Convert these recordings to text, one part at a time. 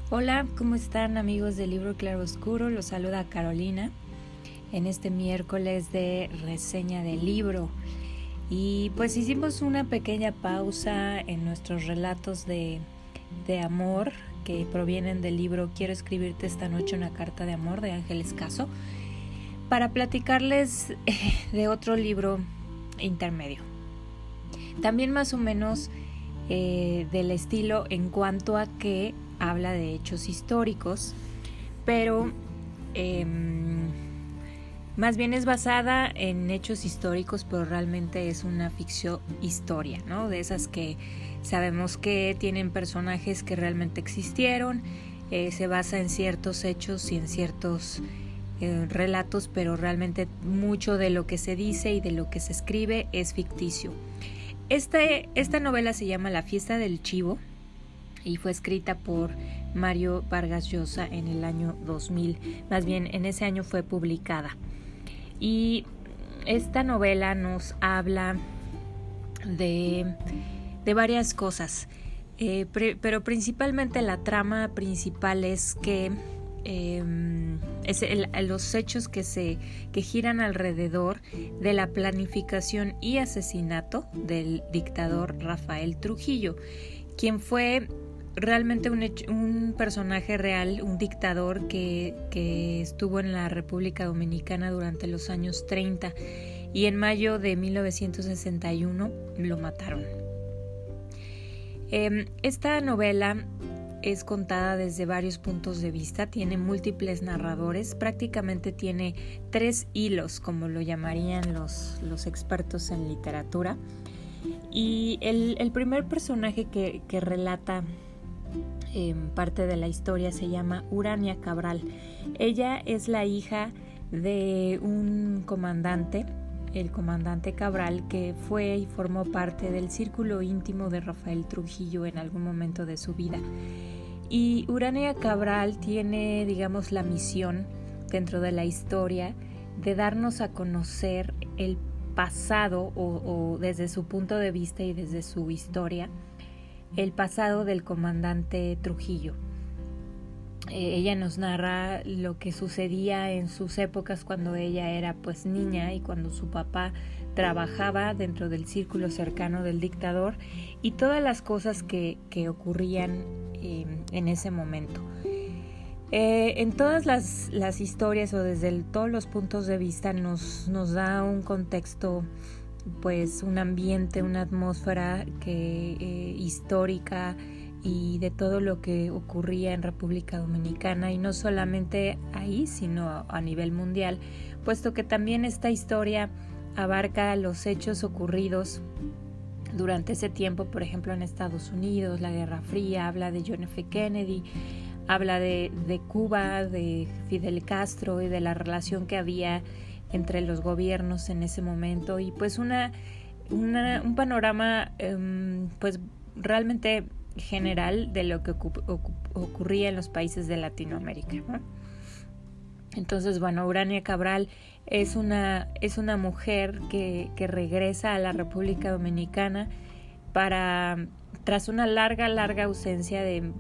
Hola, ¿cómo están amigos del libro Claroscuro? Los saluda Carolina en este miércoles de reseña del libro. Y pues hicimos una pequeña pausa en nuestros relatos de amor que provienen del libro Quiero escribirte esta noche una carta de amor de Ángeles Caso para platicarles de otro libro intermedio. También más o menos del estilo en cuanto a que habla de hechos históricos, pero más bien es basada en hechos históricos, pero realmente es una ficción historia, ¿no? De esas que sabemos que tienen personajes que realmente existieron, se basa en ciertos hechos y en ciertos relatos, pero realmente mucho de lo que se dice y de lo que se escribe es ficticio. Esta novela se llama La fiesta del chivo y fue escrita por Mario Vargas Llosa en el año 2000, más bien en ese año fue publicada. Y esta novela nos habla de varias cosas, pero principalmente la trama principal es que los hechos que giran alrededor de la planificación y asesinato del dictador Rafael Trujillo, quien fue realmente un personaje real, un dictador que estuvo en la República Dominicana durante los años 30 y en mayo de 1961 lo mataron. Esta novela es contada desde varios puntos de vista, tiene múltiples narradores, prácticamente tiene 3 hilos, como lo llamarían los expertos en literatura. Y el primer personaje que relata parte de la historia se llama Urania Cabral. Ella es la hija de un comandante, el comandante Cabral, que fue y formó parte del círculo íntimo de Rafael Trujillo en algún momento de su vida. Y Urania Cabral tiene, digamos, la misión dentro de la historia de darnos a conocer el pasado o desde su punto de vista y desde su historia, el pasado del comandante Trujillo. Ella nos narra lo que sucedía en sus épocas cuando ella era pues niña y cuando su papá trabajaba dentro del círculo cercano del dictador y todas las cosas que ocurrían en ese momento. En todas las historias o desde todos los puntos de vista nos da un contexto, pues un ambiente, una atmósfera histórica y de todo lo que ocurría en República Dominicana, y no solamente ahí sino a nivel mundial, puesto que también esta historia abarca los hechos ocurridos durante ese tiempo, por ejemplo en Estados Unidos, la Guerra Fría, habla de John F. Kennedy, habla de Cuba, de Fidel Castro y de la relación que había entre los gobiernos en ese momento, y pues un panorama pues realmente general de lo que ocurría en los países de Latinoamérica, ¿no? Entonces, bueno, Urania Cabral es una mujer que regresa a la República Dominicana tras una larga ausencia de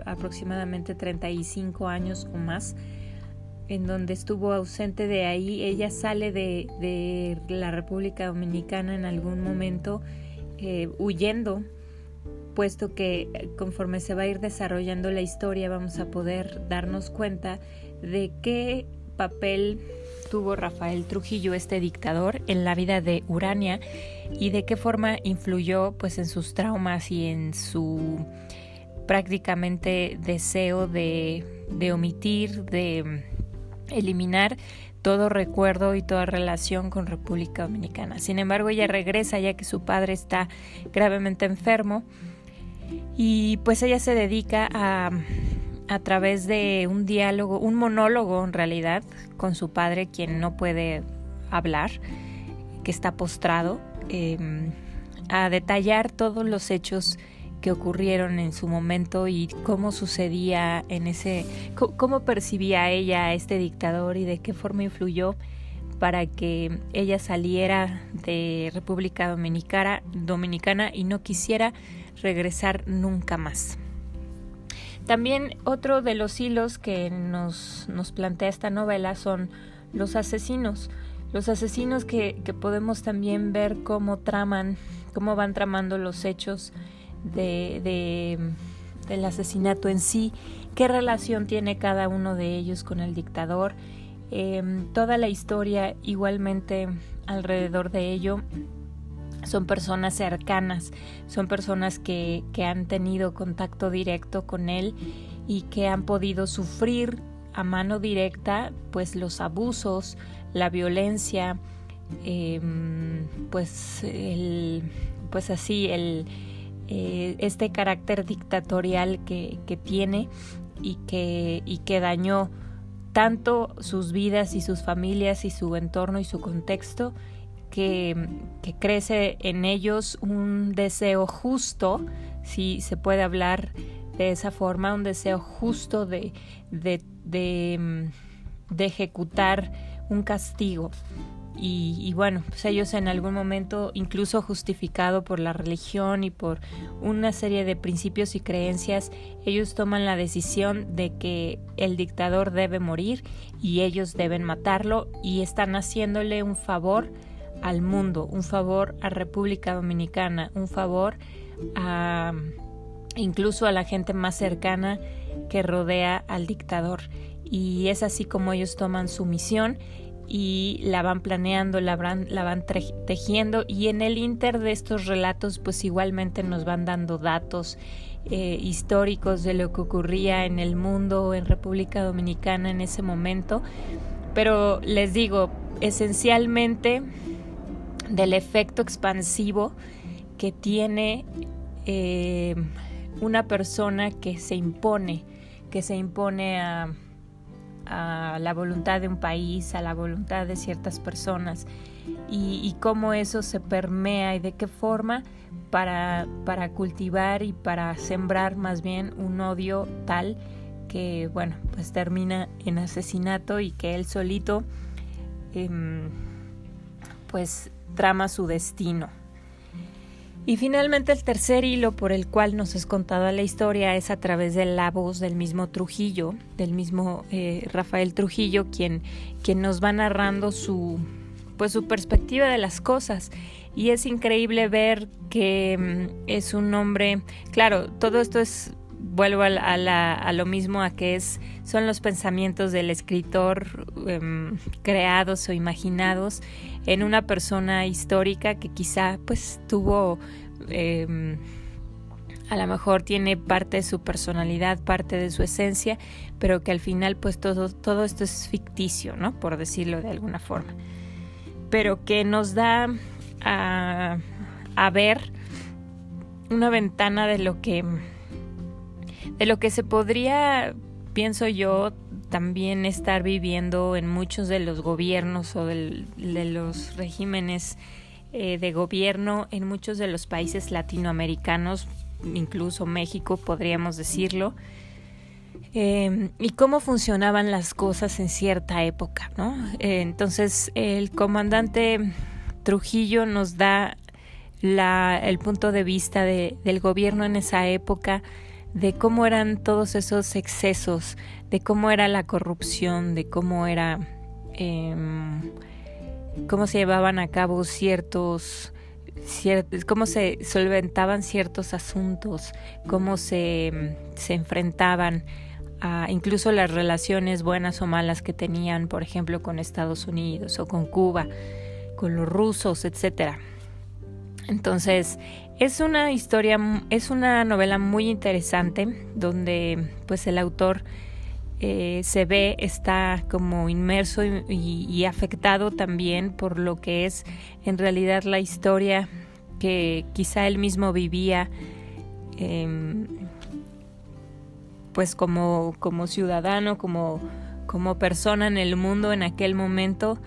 aproximadamente 35 años o más, en donde estuvo ausente de ahí. Ella sale de la República Dominicana en algún momento huyendo, puesto que conforme se va a ir desarrollando la historia vamos a poder darnos cuenta de qué papel tuvo Rafael Trujillo, este dictador, en la vida de Urania y de qué forma influyó pues en sus traumas y en su prácticamente deseo de omitir, de eliminar todo recuerdo y toda relación con República Dominicana. Sin embargo, ella regresa ya que su padre está gravemente enfermo y pues ella se dedica a través de un diálogo, un monólogo en realidad, con su padre, quien no puede hablar, que está postrado, a detallar todos los hechos que ocurrieron en su momento y cómo sucedía cómo percibía ella a este dictador y de qué forma influyó para que ella saliera de República Dominicana y no quisiera regresar nunca más. También otro de los hilos que nos plantea esta novela son los asesinos. Los asesinos que podemos también ver cómo van tramando los hechos del asesinato en sí, qué relación tiene cada uno de ellos con el dictador, toda la historia igualmente alrededor de ello. Son personas cercanas, son personas que han tenido contacto directo con él y que han podido sufrir a mano directa pues los abusos, la violencia, este carácter dictatorial que tiene y que dañó tanto sus vidas y sus familias y su entorno y su contexto, que crece en ellos un deseo justo, si se puede hablar de esa forma, un deseo justo de ejecutar un castigo. Y bueno, pues ellos en algún momento, incluso justificado por la religión y por una serie de principios y creencias, ellos toman la decisión de que el dictador debe morir y ellos deben matarlo, y están haciéndole un favor al mundo, un favor a República Dominicana, un favor incluso a la gente más cercana que rodea al dictador. Y es así como ellos toman su misión y la van planeando, la van tejiendo, y en el inter de estos relatos pues igualmente nos van dando datos históricos de lo que ocurría en el mundo, en República Dominicana en ese momento. Pero les digo, esencialmente del efecto expansivo que tiene una persona que se impone a la voluntad de un país, a la voluntad de ciertas personas, y cómo eso se permea y de qué forma para cultivar y para sembrar más bien un odio tal que, bueno, pues termina en asesinato, y que él solito pues trama su destino. Y finalmente el tercer hilo por el cual nos es contada la historia es a través de la voz del mismo Trujillo, del mismo Rafael Trujillo, quien nos va narrando su perspectiva de las cosas. Y es increíble ver que es un hombre, claro, todo esto vuelvo a lo mismo, a que son los pensamientos del escritor creados o imaginados en una persona histórica que quizá pues tuvo, a lo mejor tiene parte de su personalidad, parte de su esencia, pero que al final pues todo esto es ficticio, ¿no? Por decirlo de alguna forma, pero que nos da a ver una ventana de lo que se podría, pienso yo, también estar viviendo en muchos de los gobiernos o de los regímenes de gobierno en muchos de los países latinoamericanos, incluso México, podríamos decirlo, y cómo funcionaban las cosas en cierta época, ¿no? Entonces, el comandante Trujillo nos da el punto de vista del gobierno en esa época, de cómo eran todos esos excesos, de cómo era la corrupción, de cómo era cómo se llevaban a cabo cómo se solventaban ciertos asuntos, cómo se enfrentaban a incluso las relaciones buenas o malas que tenían, por ejemplo, con Estados Unidos o con Cuba, con los rusos, etcétera. Entonces, es una novela muy interesante donde pues el autor está como inmerso y afectado también por lo que es en realidad la historia que quizá él mismo vivía pues como ciudadano, como persona en el mundo en aquel momento,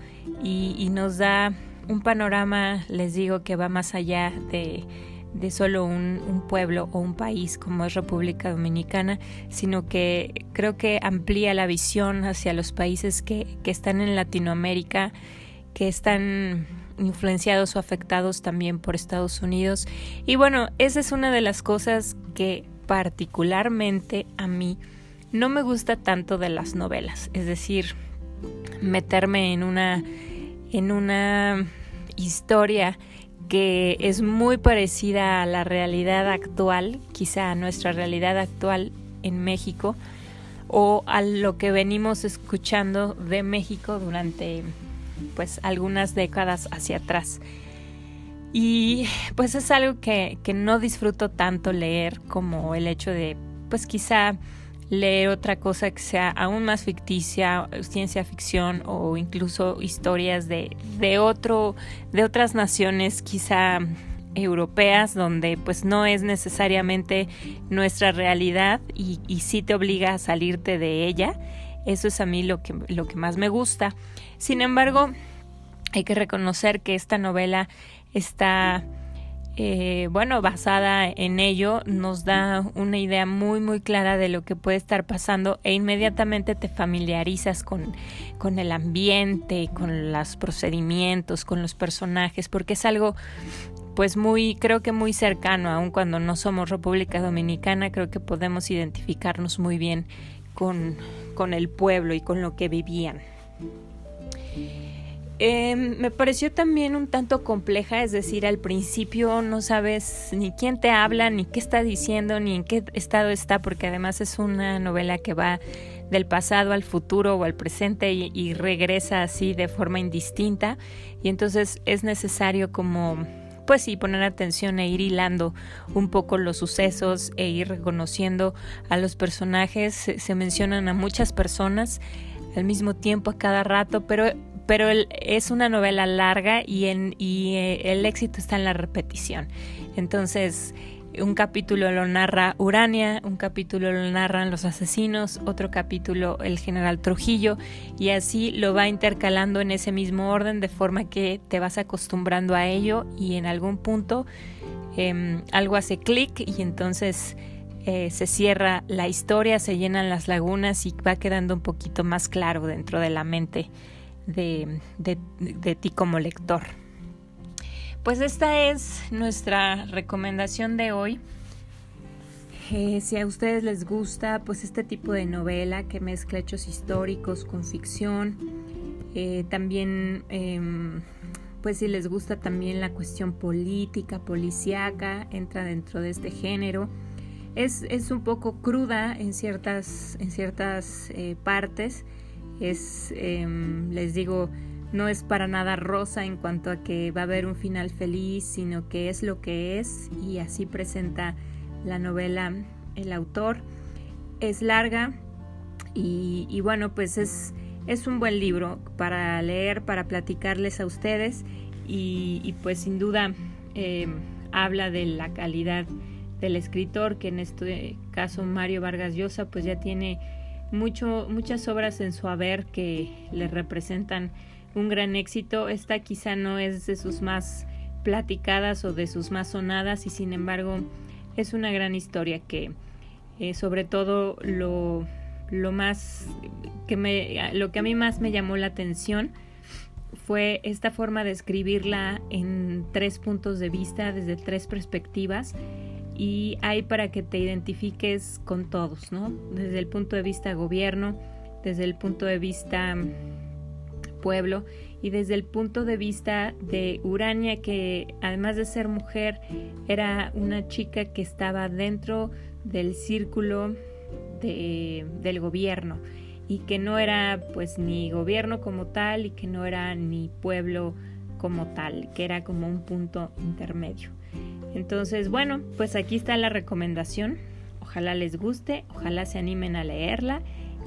y nos da un panorama, les digo, que va más allá de solo un pueblo o un país como es República Dominicana, sino que creo que amplía la visión hacia los países que están en Latinoamérica, que están influenciados o afectados también por Estados Unidos. Y bueno, esa es una de las cosas que particularmente a mí no me gusta tanto de las novelas, es decir, meterme en una historia que es muy parecida a la realidad actual, quizá a nuestra realidad actual en México, o a lo que venimos escuchando de México durante pues algunas décadas hacia atrás. Y pues es algo que no disfruto tanto leer como el hecho de pues quizá leer otra cosa que sea aún más ficticia, ciencia ficción o incluso historias de otras naciones quizá europeas, donde pues no es necesariamente nuestra realidad y sí te obliga a salirte de ella. Eso es a mí lo que más me gusta. Sin embargo, hay que reconocer que esta novela está basada en ello, nos da una idea muy muy clara de lo que puede estar pasando e inmediatamente te familiarizas con el ambiente, con los procedimientos, con los personajes, porque es algo pues creo que muy cercano, aun cuando no somos República Dominicana, creo que podemos identificarnos muy bien con el pueblo y con lo que vivían. Me pareció también un tanto compleja, es decir, al principio no sabes ni quién te habla, ni qué está diciendo, ni en qué estado está, porque además es una novela que va del pasado al futuro o al presente y regresa así de forma indistinta, y entonces es necesario como pues sí, poner atención e ir hilando un poco los sucesos e ir reconociendo a los personajes. Se mencionan a muchas personas al mismo tiempo a cada rato, pero es una novela larga y el éxito está en la repetición. Entonces, un capítulo lo narra Urania, un capítulo lo narran los asesinos, otro capítulo el general Trujillo, y así lo va intercalando en ese mismo orden, de forma que te vas acostumbrando a ello y en algún punto algo hace clic y entonces se cierra la historia, se llenan las lagunas y va quedando un poquito más claro dentro de la mente de ti como lector. Pues esta es nuestra recomendación de hoy. Si a ustedes les gusta pues este tipo de novela que mezcla hechos históricos con ficción, también pues si les gusta también la cuestión política, policíaca, entra dentro de este género. Es un poco cruda en ciertas partes. Les digo, no es para nada rosa en cuanto a que va a haber un final feliz, sino que es lo que es, y así presenta la novela el autor. Es larga y bueno, pues es un buen libro para leer, para platicarles a ustedes y pues sin duda habla de la calidad del escritor, que en este caso Mario Vargas Llosa pues ya tiene muchas obras en su haber que le representan un gran éxito. Esta quizá no es de sus más platicadas o de sus más sonadas, y sin embargo es una gran historia que sobre todo lo que a mí más me llamó la atención fue esta forma de escribirla en 3 puntos de vista, desde 3 perspectivas, y hay para que te identifiques con todos, ¿no? Desde el punto de vista gobierno, desde el punto de vista pueblo y desde el punto de vista de Urania, que además de ser mujer era una chica que estaba dentro del círculo del gobierno y que no era pues ni gobierno como tal y que no era ni pueblo como tal, que era como un punto intermedio. Entonces, bueno, pues aquí está la recomendación. Ojalá les guste, ojalá se animen a leerla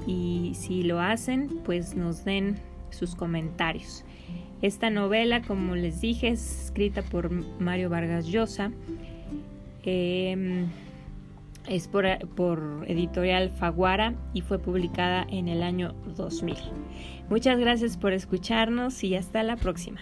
y si lo hacen, pues nos den sus comentarios. Esta novela, como les dije, es escrita por Mario Vargas Llosa. Es por Editorial Faguara y fue publicada en el año 2000. Muchas gracias por escucharnos y hasta la próxima.